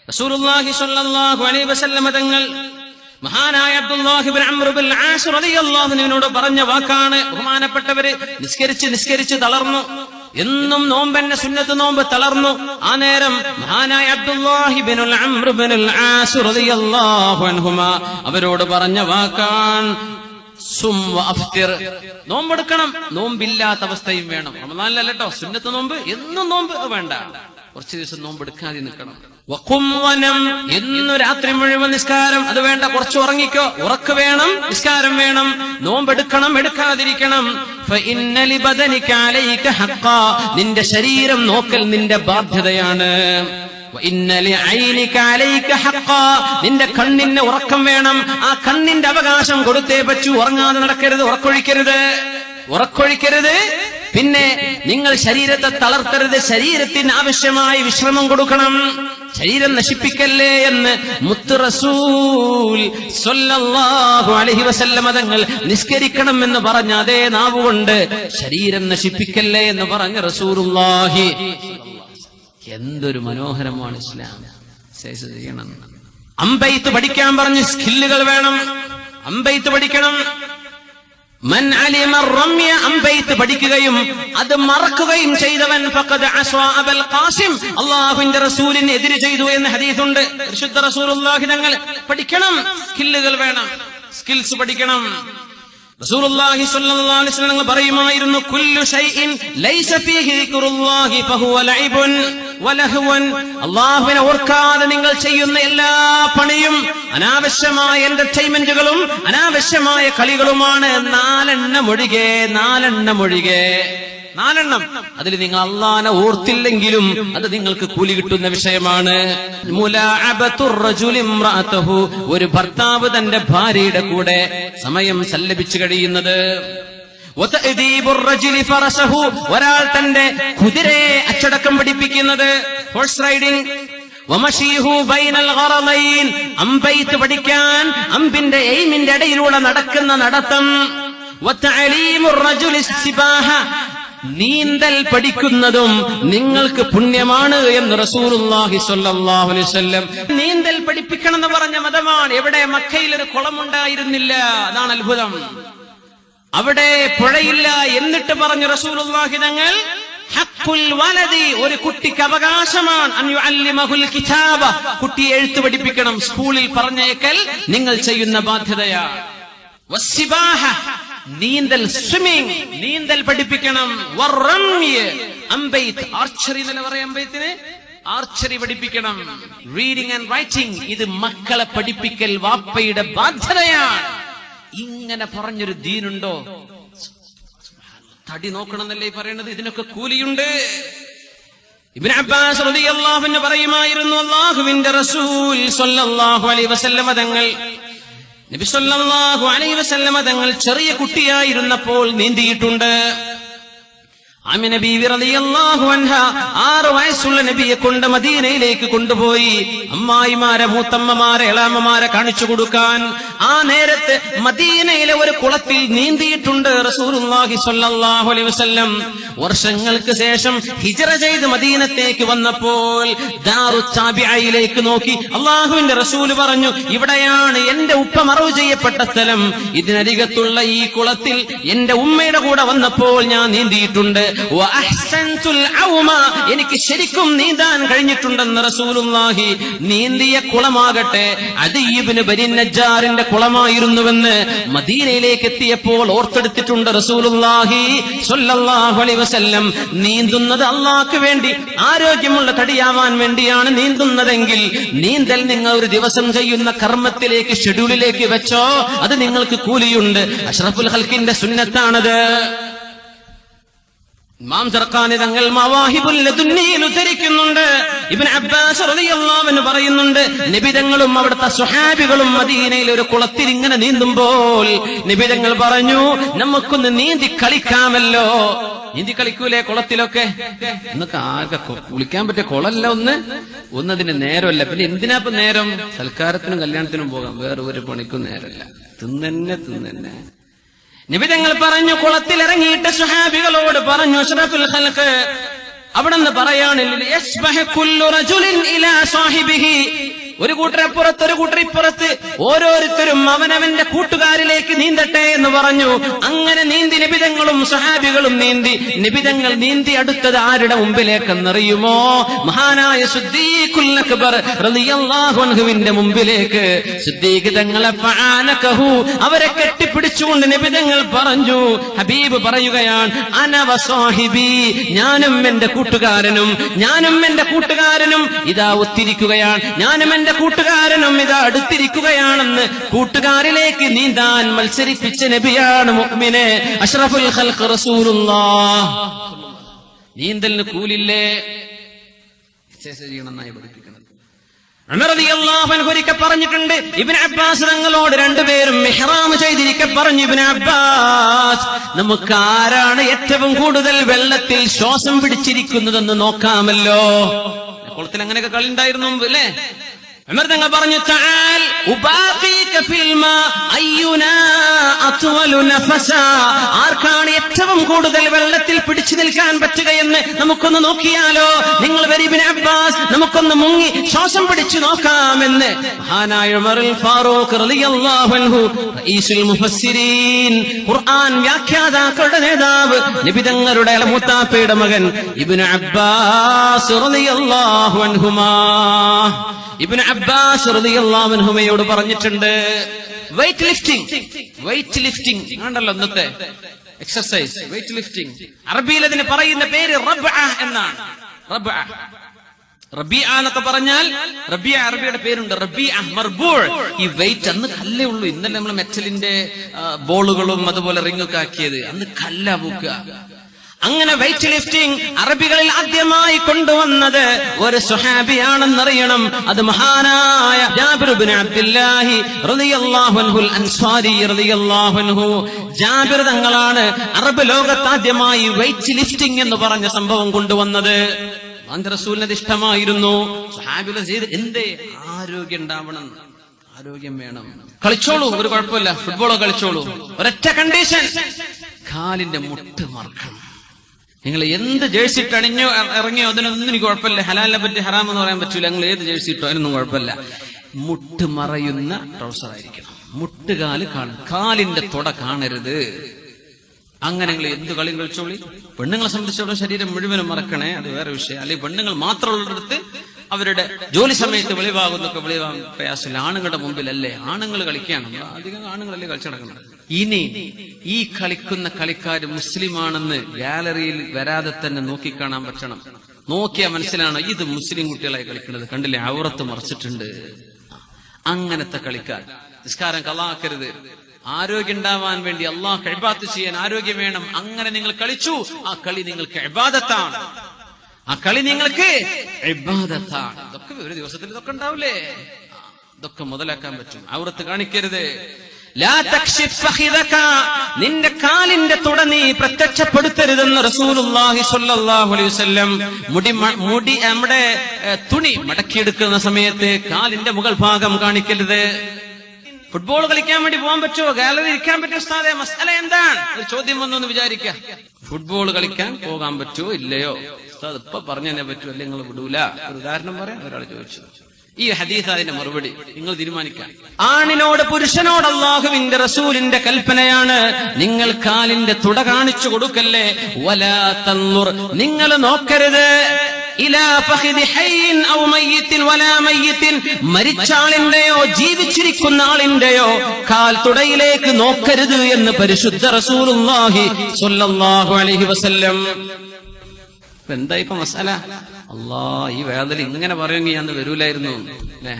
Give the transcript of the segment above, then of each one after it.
റസൂലുള്ളാഹി സ്വല്ലല്ലാഹു അലൈഹി വസല്ലം തങ്ങൾ മഹാനായ അബ്ദുല്ലാഹി ഇബ്നു അംർ ഇബ്നുൽ ആസ് റളിയല്ലാഹു അൻഹുവിനോട് പറഞ്ഞ വാക്കാണ്. ബഹുമാനപ്പെട്ടവര് നിസ്കരിച്ച് തളർന്നു. എന്നും നോമ്പന്നെ സുന്നത്ത് നോമ്പ് തളർന്നു. ആ നേരം മഹാനായ അബ്ദുല്ലാഹി ഇബ്നുൽ അംർ ഇബ്നുൽ ആസ് റളിയല്ലാഹു അൻഹുമാ അവരോട് പറഞ്ഞ വാക്കാണ് സും വഅഫ്തിർ. നോമ്പെടുക്കണം, നോമ്പില്ലാത്ത അവസ്ഥയും വേണം. റമദാനിലല്ല കേട്ടോ, സുന്നത്ത് നോമ്പ് എന്നും നോമ്പ് വേണ്ട, കുറച്ച് ദിവസം നോമ്പെടുക്കാതെ നിൽക്കണം. വഖും വനം, എന്നു രാത്രി മുഴുവൻ നിസ്കാരം അത് വേണ്ട, കുറച്ച് ഉറങ്ങിക്കോ, ഉറക്ക് വേണം, നിസ്കാരം വേണം, നോമ്പെടുക്കണം, എടുക്കാതിരിക്കണം. ഫഇന്ന ലിബദനിക അലൈക ഹഖ്ഖാ, നിന്റെ ശരീരം നോക്കൽ നിന്റെ ബാധ്യതയാണ്. വഇന്ന ലിഐനിക അലൈക ഹഖ്ഖാ, നിന്റെ കണ്ണിന് ഉറക്കം വേണം, ആ കണ്ണിന്റെ അവകാശം കൊടുത്തേ പറ്റൂ. ഉറങ്ങാതെ നടക്കരുത്, ഉറക്കൊഴിക്കരുത്. പിന്നെ നിങ്ങൾ ശരീരത്തെ തളർത്തരുത്, ശരീരത്തിന് ആവശ്യമായ വിശ്രമം കൊടുക്കണം, ശരീരം നശിപ്പിക്കല്ലേ എന്ന് മുത്ത് റസൂൽ സ്വല്ലല്ലാഹു അലൈഹി വസല്ലം തങ്ങൾ നിസ്കരിക്കണം എന്ന് പറഞ്ഞ അതേ നാവുകൊണ്ട് ശരീരം നശിപ്പിക്കല്ലേ എന്ന് പറഞ്ഞ റസൂലുള്ളാഹി. എന്തൊരു മനോഹരമാണ് ഇസ്ലാം ചെയ്യണം. അമ്പെയ്ത്ത് പഠിക്കാൻ പറഞ്ഞ് സ്കില്ലുകൾ വേണം, അമ്പെയ്ത്ത് പഠിക്കണം. മൻ അലിമ റമ്യ, അമ്പെയ്ത്ത് പഠിക്കുകയും അത് മറക്കുകയും ചെയ്തവൻ ഫഖദ് അസ്വാ അബൽ ഖാസിം, അല്ലാഹുവിന്റെ റസൂലിനെ എതിര് ചെയ്തു എന്ന് ഹദീസുണ്ട്. പരിശുദ്ധ റസൂലുള്ളാഹി തങ്ങൾ പഠിക്കണം, സ്കില്ലുകൾ വേണം, സ്കിൽസ് പഠിക്കണം. റസൂലുള്ളാഹി സ്വല്ലല്ലാഹു അലൈഹി വസല്ലം പറയുമായിരുന്നു, കുല്ലു ഷൈഇൻ ലൈസ ഫീഹി ദിക്റുല്ലാഹി ഫഹുവ ലൈബുൻ വലഹ്വൻ. അല്ലാഹുവിനെ ഓർക്കാതെ നിങ്ങൾ ചെയ്യുന്ന എല്ലാ പണിയും അനാവശ്യമായ എന്റർടൈൻമെന്റുകളും അനാവശ്യമായ കളികളുമാണ്. നാലെണ്ണം ഒഴികെ. അതിൽ നിങ്ങൾ അല്ലാഹനെ ഓർത്തില്ലെങ്കിലും അത് നിങ്ങൾക്ക് കൂലി കിട്ടുന്ന വിഷയമാണ്. മുലാഅബത്തുർ റജുലി ഇംറഅതഹു, ഒരു ഭർത്താവ് തന്റെ ഭാര്യയുടെ കൂടെ സമയം സല്ലപിച്ചു കഴിയുന്നത്. വതഅദീബുർ റജുലി ഫറസഹു, ഒരാൾ തന്റെ കുതിരയെ അച്ചടക്കം പഠിപ്പിക്കുന്നത്, ഹോഴ്സ് റൈഡിംഗ്. വമശീഹു ബൈനൽ ഗറളൈൻ, അമ്പെയ്ത്ത് പഠിക്കാൻ അമ്പിന്റെ എയിമിന്റെ ഇടയിലൂടെ നടക്കുന്ന നടത്തം. വതഅലീമുർ റജുലി സിബാഹ, നീന്തൽ പഠിക്കുന്നതും നിങ്ങൾക്ക് പുണ്യമാണ് എന്ന് റസൂലുള്ളാഹി സ്വല്ലല്ലാഹു അലൈഹി വസല്ലം. നീന്തൽ പഠിപ്പിക്കണം എന്ന് പറഞ്ഞ മതമാണ്. എവിടെ? മക്കയിൽ ഒരു കുളമുണ്ടായിരുന്നില്ല, അതാണ് അത്ഭുതം. അവിടെ പുഴയില്ല, എന്നിട്ട് പറഞ്ഞു റസൂലുള്ളാഹി തങ്ങൾ, ഹഖ്ഖുൽ വലദി, ഒരു കുട്ടിക്ക് അവകാശമാണ്, അൻ യുഅല്ലിമഹുൽ കിതാബ, കുട്ടിയെ എഴുത്ത് പഠിപ്പിക്കണം, സ്കൂളിൽ പറഞ്ഞേക്കൽ നിങ്ങൾ ചെയ്യുന്ന ബാധ്യതയാണ്. വസ്സിബാഹ, നീന്തൽ, സ്വിമ്മിംഗ്, നീന്തൽ പഠിപ്പിക്കണം. വറമ്യ, അമ്പെയ്ത്ത്, ആർച്ചറി എന്നല്ല പറയാം, അമ്പെയ്ത്തിന് ആർച്ചറി പഠിപ്പിക്കണം. റീഡിംഗ് ആൻഡ് റൈറ്റിംഗ്, ഇത് മക്കളെ പഠിപ്പിക്കൽ വാപ്പയുടെ ബാധ്യതയാണ്. ഇങ്ങനെ പറഞ്ഞൊരു ദീനുണ്ടോ? തടി നോക്കണം എന്നല്ലേ പറയുന്നത്, ഇതിനൊക്കെ കൂലിയുണ്ട്. ഇബ്നു അബ്ബാസ് റളിയല്ലാഹു അൻഹു പറയുമായിരുന്നു, അല്ലാഹുവിന്റെ റസൂൽ സ്വല്ലല്ലാഹു അലൈഹി വസല്ലം തങ്ങൾ, നബി സല്ലല്ലാഹു അലൈഹി വസല്ലം തങ്ങൾ ചെറിയ കുട്ടിയായിരുന്നപ്പോൾ നീന്തിയിട്ടുണ്ട്. ആമിന ബീവി റളിയല്ലാഹു അൻഹ 6 വയസ്സുള്ള നബിയെ കൊണ്ട് മദീനയിലേക്ക് കൊണ്ടുപോയി അമ്മായിമാരെ, മൂത്തമ്മമാരെ, ഇളാമ്മമാരെ കാണിച്ചു കൊടുക്കാൻ. ആ നേരത്ത് മദീനയിലെ ഒരു കുളത്തിൽ നീന്തിയിട്ടുണ്ട് റസൂലുള്ളാഹി സ്വല്ലല്ലാഹു അലൈഹി വസല്ലം. വർഷങ്ങൾക്ക് ശേഷം ഹിജ്റ ചെയ്ത് മദീനത്തേക്ക് വന്നപ്പോൾ ദാറു താബിഈലേക്ക് നോക്കി അല്ലാഹുവിന്റെ റസൂൽ പറഞ്ഞു, ഇവിടെയാണ് എന്റെ ഉപ്പ മറവ് ചെയ്യപ്പെട്ട സ്ഥലം, ഇതിനരികത്തുള്ള ഈ കുളത്തിൽ എന്റെ ഉമ്മയുടെ കൂടെ വന്നപ്പോൾ ഞാൻ നീന്തിയിട്ടുണ്ട്. എനിക്ക് ശരിക്കും നീന്താൻ കഴിഞ്ഞിട്ടുണ്ടെന്ന് റസൂലുള്ളാഹി. നീന്തിയ കുളമാകട്ടെ അദീ ഇബ്നു ബനി നജ്ജാറിന്റെ കുളമായിരുന്നുവെന്ന് മദീനയിലേക്ക് എത്തിയപ്പോൾ ഓർത്തെടുത്തിട്ടുണ്ട് റസൂലുള്ളാഹി സ്വല്ലല്ലാഹു അലൈഹി വസല്ലം. നീന്തുന്നത് അല്ലാഹുവിന് വേണ്ടി, ആരോഗ്യമുള്ള തടിയാവാൻ വേണ്ടിയാണ് നീന്തുന്നതെങ്കിൽ നീന്തൽ നിങ്ങൾ ഒരു ദിവസം ചെയ്യുന്ന കർമ്മത്തിലേക്ക്, ഷെഡ്യൂളിലേക്ക് വെച്ചോ, അത് നിങ്ങൾക്ക് കൂലിയുണ്ട്. അഷ്റഫുൽ ഖൽഖിന്റെ സുന്നത്താണത്. ഇമാം സർഖാനി തങ്ങൾ മവാഹിബുൽ ലദുന്നിയിൽ ഉദ്ധരിക്കുന്നുണ്ട്. ഇബ്നു അബ്ബാസ് റളിയല്ലാഹു അൻഹു പറയുന്നുണ്ട്, നബി തങ്ങളും അവിടുത്തെ സ്വഹാബികളും മദീനയിൽ ഒരു കുളത്തിൽ ഇങ്ങനെ നീന്തുമ്പോൾ നബി തങ്ങൾ പറഞ്ഞു, നമുക്കൊന്ന് നീന്തി കളിക്കാമല്ലോ. നീന്തി കളിക്കൂലേ കുളത്തിലൊക്കെ? എന്നൊക്കെ ആകെ കുളിക്കാൻ പറ്റിയ കുളമല്ല, ഒന്നതിന് നേരമല്ല. പിന്നെ എന്തിനാ നേരം? സൽക്കാരത്തിനും കല്യാണത്തിനും പോകാം, വേറെ ഒരു പണിക്കും നേരമല്ല. തിന്നെ നബി തങ്ങൾ പറഞ്ഞു, കുളത്തിലിറങ്ങിയിട്ട് സ്വഹാബികളോട് പറഞ്ഞു, അഷ്റഫുൽ ഖൽഖ് അവിടെ നിന്ന് പറയാണ് ഒരു കൂട്ടരപ്പുറത്ത് ഒരു കൂട്ടരിപ്പുറത്ത് ഓരോരുത്തരും അവനവന്റെ കൂട്ടുകാരിലേക്ക് നീന്തട്ടെ എന്ന് പറഞ്ഞു. അങ്ങനെ നീന്തി നിബിതങ്ങളും സഹാബികളും നീന്തി. നിബിതങ്ങൾ നീന്തി അടുത്തത് ആരുടെ മുമ്പിലേക്കെന്നറിയുമോ? മഹാനായ സിദ്ദീഖുൽ അക്ബർ റളിയല്ലാഹു അൻഹുവിന്റെ മുമ്പിലേക്ക്. സിദ്ദീഖ് തങ്ങളെ ഫആനകഹു, അവരെ കെട്ടിപ്പിടിച്ചുകൊണ്ട് നിബിതങ്ങൾ പറഞ്ഞു. ഹബീബ് പറയുകയാണ്, അന വസാഹിബി, ഞാനും എന്റെ കൂട്ടുകാരനും ഇതാ ഒത്തിരിക്കുകയാണ്, ഞാനും എന്റെ കൂട്ടുകാരനും ഇതാ അടുത്തിരിക്കുകയാണെന്ന് കൂട്ടുകാരിലേക്ക് നീന്താൻ മത്സരിപ്പിച്ച നബിയാണ് മുഅ്മിനെ അഷ്റഫുൽ ഖൽഖ് റസൂലുള്ളാഹ്. നീന്തലിന് കൂലില്ലേ? നന്നായി പഠിപ്പിക്കണം. ഉമർ റളിയല്ലാഹു അൻഹു ഒരിക്കൽ പറഞ്ഞിട്ടുണ്ട്, ഇബ്നു അബ്ബാസ് തങ്ങളോട് രണ്ടുപേരും ഇഹ്റാം ചെയ്തിരിക്കെ പറഞ്ഞു, ഇബ്നു അബ്ബാസ്, നമുക്ക് ആരാണ് ഏറ്റവും കൂടുതൽ വെള്ളത്തിൽ ശ്വാസം പിടിച്ചിരിക്കുന്നതെന്ന് നോക്കാമല്ലോ. കുളത്തിൽ അങ്ങനെയൊക്കെ കളി ഉണ്ടായിരുന്നു അല്ലേ? ഉമർ തങ്ങൾ പറഞ്ഞു, തആൽ ഉബാഖീക ഫിൽ മാ അയ്യുനാ അത്വലു നഫസാ, ആർക്കാണ് ഏറ്റവും കൂടുതൽ വെള്ളത്തിൽ പിടിച്ചു നിൽക്കാൻ പറ്റുകയെന്ന് നമുക്കൊന്ന് നോക്കിയാലോ. നിങ്ങൾ വരി ഇബ്നു അബ്ബാസ്, നമുക്കൊന്ന് മുങ്ങി ശ്വാസം പിടിച്ചു നോക്കാമെന്ന് മഹാനായ ഉമറുൽ ഫാറൂഖ് റളിയല്ലാഹു അൻഹു, റഈസുൽ മുഫസ്സിരീൻ, ഖുർആൻ വ്യാഖ്യാതാക്കളുടെ നേതാവ്, നബി തങ്ങളുടെ മൂത്താപ്പയുടെ മകൻ ഇബ്നു അബ്ബാസ് റളിയല്ലാഹു അൻഹുമാ, ഇബ്നു അബ്ബാസ് റളിയല്ലാഹു അൻഹുമയോട് പറഞ്ഞിട്ടുണ്ട്, വെയിറ്റ് ലിഫ്റ്റിംഗ് ആണല്ലോ ഇന്നത്തെ എക്സർസൈസ്. വെയിറ്റ് ലിഫ്റ്റിംഗ് അറബിയിൽ അതിന് പറയുന്ന പേര് റബ്അ എന്നാണ്. റബിഅ എന്നൊക്കെ പറഞ്ഞാൽ റബിഅ, അറബിയുടെ പേരുണ്ട് റബിഅ, മർബൂഅ്. ഈ വെയിറ്റ് അന്ന് കല്ലേ ഉള്ളൂ. ഇന്നലെ നമ്മൾ മെറ്റലിന്റെ ബോളുകളും അതുപോലെ റിങ്ങൊക്കെ ആക്കിയത്, അന്ന് കല്ല പൂക്കുക. അങ്ങനെ വെയിറ്റ് ലിഫ്റ്റിംഗ് അറബികളിൽ ആദ്യമായി കൊണ്ടുവന്നത് ഒരു സ്വഹാബിയാണെന്നറിയണം. അത് മഹാനായ ജാബിർ ഇബ്നു അബ്ദുല്ലാഹി റളിയല്ലാഹു അൻഹുൽ അൻസാരി റളിയല്ലാഹു അൻഹു. ജാബിർ തങ്ങളാണ് അറബ് ലോകത്ത് ആദ്യമായി വെയിറ്റ് ലിഫ്റ്റിംഗ് എന്ന് പറഞ്ഞ സംഭവം കൊണ്ടുവന്നത്. റസൂലിനത് ഇഷ്ടമായിരുന്നു. സ്വഹാബികൾ ചെയ്ത് എന്തേ? ആരോഗ്യം ഉണ്ടാവണം, ആരോഗ്യം വേണം. കളിച്ചോളൂ, ഒരു കുഴപ്പമില്ല, ഫുട്ബോളോ കളിച്ചോളൂ, ഒരൊറ്റ കണ്ടീഷൻ, കാലിന്റെ മുട്ട് മറക്കണം. നിങ്ങൾ എന്ത് ജേഴ്സി ഇട്ട് അണിഞ്ഞോ ഇറങ്ങിയോ അതിനൊന്നും എനിക്ക് കുഴപ്പമില്ല. ഹലാലിനെ പറ്റി ഹറാം എന്ന് പറയാൻ പറ്റൂല. നിങ്ങൾ ഏത് ജേഴ്സി ഇട്ടോ അതിനൊന്നും കുഴപ്പമില്ല. മുട്ട് മറയുന്ന ട്രൗസർ ആയിരിക്കണം. മുട്ടുകാല് കാണും, കാലിന്റെ തുട കാണരുത്. അങ്ങനെ നിങ്ങൾ എന്ത് കളിയും കളിച്ചോളി. പെണ്ണുങ്ങളെ സംബന്ധിച്ചോളം ശരീരം മുഴുവനും മറക്കണേ, അത് വേറെ വിഷയം. അല്ലെങ്കിൽ പെണ്ണുങ്ങൾ മാത്രമുള്ളിടത്ത് അവരുടെ ജോലി സമയത്ത് വെളിവാകുന്നൊക്കെ വെളിവാകും പ്രയാസമില്ല. ആണുങ്ങളുടെ മുമ്പിലല്ലേ ആണുങ്ങൾ കളിക്കുകയാണ്, അധികം ആണുങ്ങളല്ലേ കളിച്ചു നടക്കുന്നത്. ഇനി ഈ കളിക്കുന്ന കളിക്കാർ മുസ്ലിമാണെന്ന് ഗാലറിയിൽ വരാതെ തന്നെ നോക്കിക്കാണാൻ പറ്റണം. നോക്കിയാൽ മനസ്സിലാണ് ഇത് മുസ്ലിം കുട്ടികളായി കളിക്കുന്നത്. കണ്ടില്ലേ, ഔറത്ത് മറച്ചിട്ടുണ്ട്. അങ്ങനത്തെ കളിക്കാർ നിസ്കാരം കളാക്കരുത്. ആരോഗ്യം ഉണ്ടാവാൻ വേണ്ടി അള്ളാഹ് ഇബാദത്ത് ചെയ്യാൻ ആരോഗ്യം വേണം. അങ്ങനെ നിങ്ങൾ കളിച്ചു, ആ കളി നിങ്ങൾക്ക് ഇബാദത്താണ്. ആ കളി നിങ്ങൾക്ക് ഇബാദത്താണ്. ഇതൊക്കെ ഒരു ദിവസത്തിൽ ഇതൊക്കെ ഉണ്ടാവില്ലേ, ഇതൊക്കെ മുതലാക്കാൻ പറ്റും. ഔറത്ത് കാണിക്കരുത്. ലാ തക്ഷിഫ് ഫഖിദക, നിന്റെ കാലിന്റെ തുട നീ പ്രത്യക്ഷപ്പെടുത്തരുതെന്ന് റസൂലുള്ളാഹി സ്വല്ലല്ലാഹു അലൈഹി വസല്ലം. മുടി നമ്മുടെ തുണി മടക്കിയെടുക്കുന്ന സമയത്ത് കാലിന്റെ മുകൾ ഭാഗം കാണിക്കരുത്. ഫുട്ബോൾ കളിക്കാൻ വേണ്ടി പോകാൻ പറ്റുമോ? ഗാലറി ഇരിക്കാൻ പറ്റുമോ? ഉസ്താദേ, മസല എന്താണ്? ഒരു ചോദ്യം വന്നു വിചാരിക്കുക. ഫുട്ബോൾ കളിക്കാൻ പോകാൻ പറ്റുമോ ഇല്ലയോ? ഉസ്താദ് ഇപ്പൊ പറഞ്ഞു തന്നെ പറ്റുമോ, അല്ലെങ്കിൽ നിങ്ങൾ വിടൂല? ഒരു ഉദാഹരണം പറയാം. ഒരാൾ ചോദിച്ചു. ഈ ഹദീസ് അതിന്റെ മറുപടി നിങ്ങൾ തീരുമാനിക്കാം. ആണിനോട് പുരുഷനോട് അല്ലാഹുവിന്റെ റസൂലിന്റെ കൽപ്പനയാണ്, നിങ്ങൾ കാലിന്റെ തുട കാണിച്ചു കൊടുക്കല്ലേ. വലാ തൻളുർ, നിങ്ങൾ നോക്കരുത്. ഇലാ ഫഖിദി ഹയ്യിൻ ഔ മയ്യിത്തിൻ വലാ മയ്യിത്തിൻ, മരിച്ചാളിന്റെയോ ജീവിച്ചിരിക്കുന്ന ആളിന്റെയോ കാൽ തുടയിലേക്ക് നോക്കരുത് എന്ന് പരിശുദ്ധ റസൂലുള്ളാഹി സ്വല്ലല്ലാഹു അലൈഹി വസല്ലം. എന്താ ഇപ്പൊ മസാല? അല്ലാ, ഈ വേദന ഇങ്ങനെ പറയുമെങ്കിൽ ഞാൻ വരൂലായിരുന്നു അല്ലെ.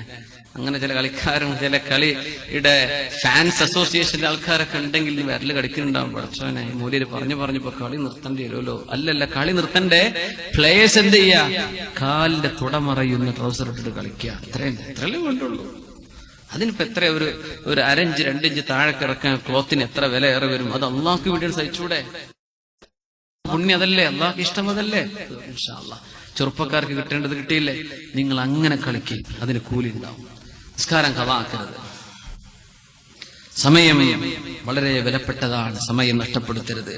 അങ്ങനെ ചില കളിക്കാരും ചില കളിയുടെ ഫാൻസ് അസോസിയേഷന്റെ ആൾക്കാരൊക്കെ ഉണ്ടെങ്കിൽ വിരല് കളിക്കുന്നുണ്ടാവും. പഠിച്ചവനെ, മൂല്യര് പറഞ്ഞപ്പോ കളി നിർത്തേണ്ടി വരുമല്ലോ. അല്ലല്ല, കളി നിർത്തണ്ടേ. പ്ലേയേഴ്സ് എന്ത് ചെയ്യാ? കാലിന്റെ തുടമറയുന്ന ട്രൗസർ ഇട്ടിട്ട് കളിക്കുക. ഇത്രയല്ലേ വേണ്ടുള്ളൂ. അതിനിപ്പോ എത്ര ഒരു അരഞ്ച് 2 ഇഞ്ച് താഴെ കിടക്കാൻ ക്ലോത്തിന് എത്ര വില ഏറെ വരും? അത് അള്ളാഹ്ക്ക് വേണ്ടി സഹിച്ചൂടെ? പുണ്യം അതല്ലേ, അള്ളാഹ്ക്ക് ഇഷ്ടം അതല്ലേ. ഇൻഷാ അല്ലാഹ് ചെറുപ്പക്കാർക്ക് കിട്ടേണ്ടത് കിട്ടിയില്ലേ? നിങ്ങൾ അങ്ങനെ കളിക്കും, അതിന് കൂലി ഉണ്ടാവും. നിസ്കാരം കളാക്കരുത്. സമയം വളരെ വിലപ്പെട്ടതാണ്, സമയം നഷ്ടപ്പെടുത്തരുത്.